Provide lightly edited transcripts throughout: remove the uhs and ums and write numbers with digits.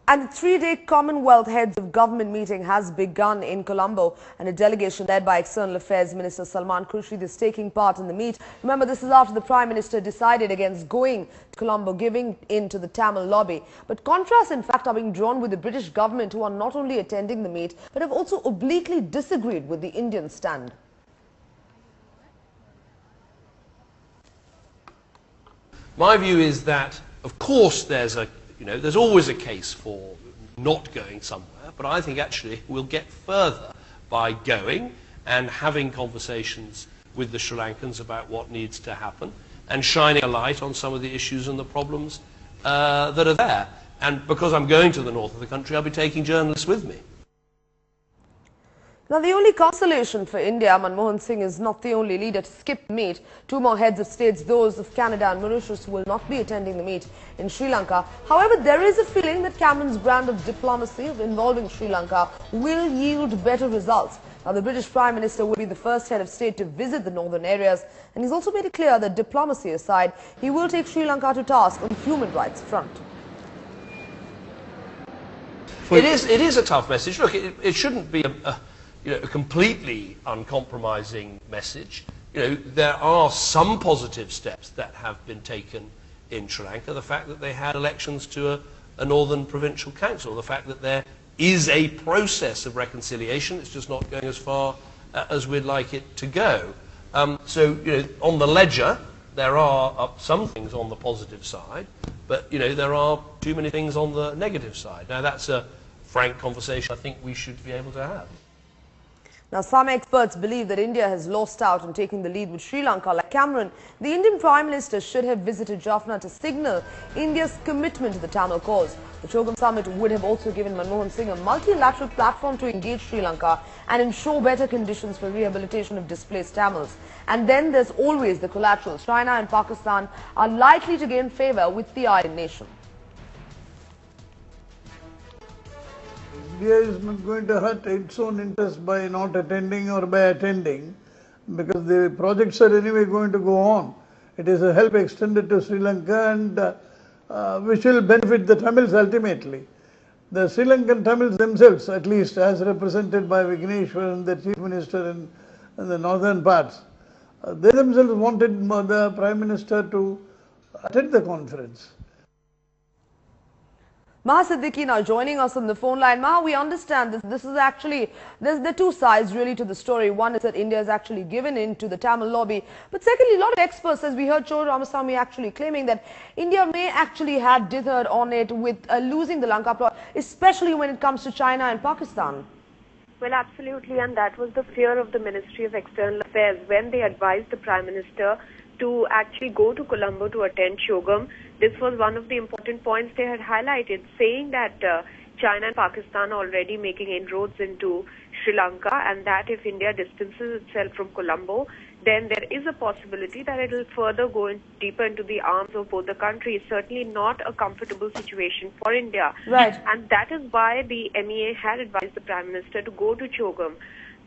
And the three-day Commonwealth Heads of Government meeting has begun in Colombo, and a delegation led by External Affairs Minister Salman Khurshid is taking part in the meet. Remember, this is after the Prime Minister decided against going to Colombo, giving in to the Tamil lobby. But contrasts, in fact, are being drawn with the British government, who are not only attending the meet, but have also obliquely disagreed with the Indian stand. My view is that, of course, there's always a case for not going somewhere, but I think actually we'll get further by going and having conversations with the Sri Lankans about what needs to happen and shining a light on some of the issues and the problems that are there. And because I'm going to the north of the country, I'll be taking journalists with me. Now, the only consolation for India, Manmohan Singh is not the only leader to skip the meet. Two more heads of states, those of Canada and Mauritius, will not be attending the meet in Sri Lanka. However, there is a feeling that Cameron's brand of diplomacy of involving Sri Lanka will yield better results. Now, the British Prime Minister will be the first head of state to visit the northern areas, and he's also made it clear that diplomacy aside, he will take Sri Lanka to task on the human rights front. It is a tough message. Look, it shouldn't be a completely uncompromising message. There are some positive steps that have been taken in Sri Lanka. The fact that they had elections to a northern provincial council, the fact that there is a process of reconciliation, it's just not going as far as we'd like it to go. So, on the ledger, there are some things on the positive side, but, there are too many things on the negative side. Now, that's a frank conversation I think we should be able to have. Now, some experts believe that India has lost out on taking the lead with Sri Lanka. Like Cameron, the Indian Prime Minister should have visited Jaffna to signal India's commitment to the Tamil cause. The CHOGM summit would have also given Manmohan Singh a multilateral platform to engage Sri Lanka and ensure better conditions for rehabilitation of displaced Tamils. And then there's always the collaterals. China and Pakistan are likely to gain favour with the island nation. India is not going to hurt its own interest by not attending or by attending, because the projects are anyway going to go on. It is a help extended to Sri Lanka, and which will benefit the Tamils ultimately. The Sri Lankan Tamils themselves, at least as represented by Vigneswaran, the Chief Minister in the northern parts, they themselves wanted the Prime Minister to attend the conference. Maha Siddiqui now joining us on the phone line. Maha, we understand this is actually, there's the two sides really to the story. One is that India has actually given in to the Tamil lobby. But secondly, a lot of experts, as we heard Choudhury Ramasamy actually claiming that India may actually have dithered on it with losing the Lanka plot, especially when it comes to China and Pakistan. Well, absolutely, and that was the fear of the Ministry of External Affairs when they advised the Prime Minister to actually go to Colombo to attend CHOGM. This was one of the important points they had highlighted, saying that China and Pakistan are already making inroads into Sri Lanka, and that if India distances itself from Colombo, then there is a possibility that it will further go deeper into the arms of both the countries. Certainly not a comfortable situation for India. Right. And that is why the MEA had advised the Prime Minister to go to CHOGM.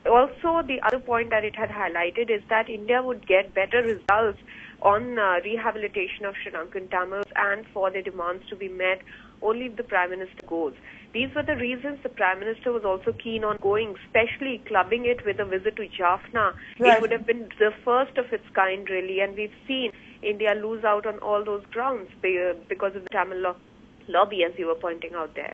Also, the other point that it had highlighted is that India would get better results on rehabilitation of Sri Lankan Tamils and for their demands to be met only if the Prime Minister goes. These were the reasons the Prime Minister was also keen on going, especially clubbing it with a visit to Jaffna. Right. It would have been the first of its kind, really, and we've seen India lose out on all those grounds because of the Tamil lobby, as you were pointing out there.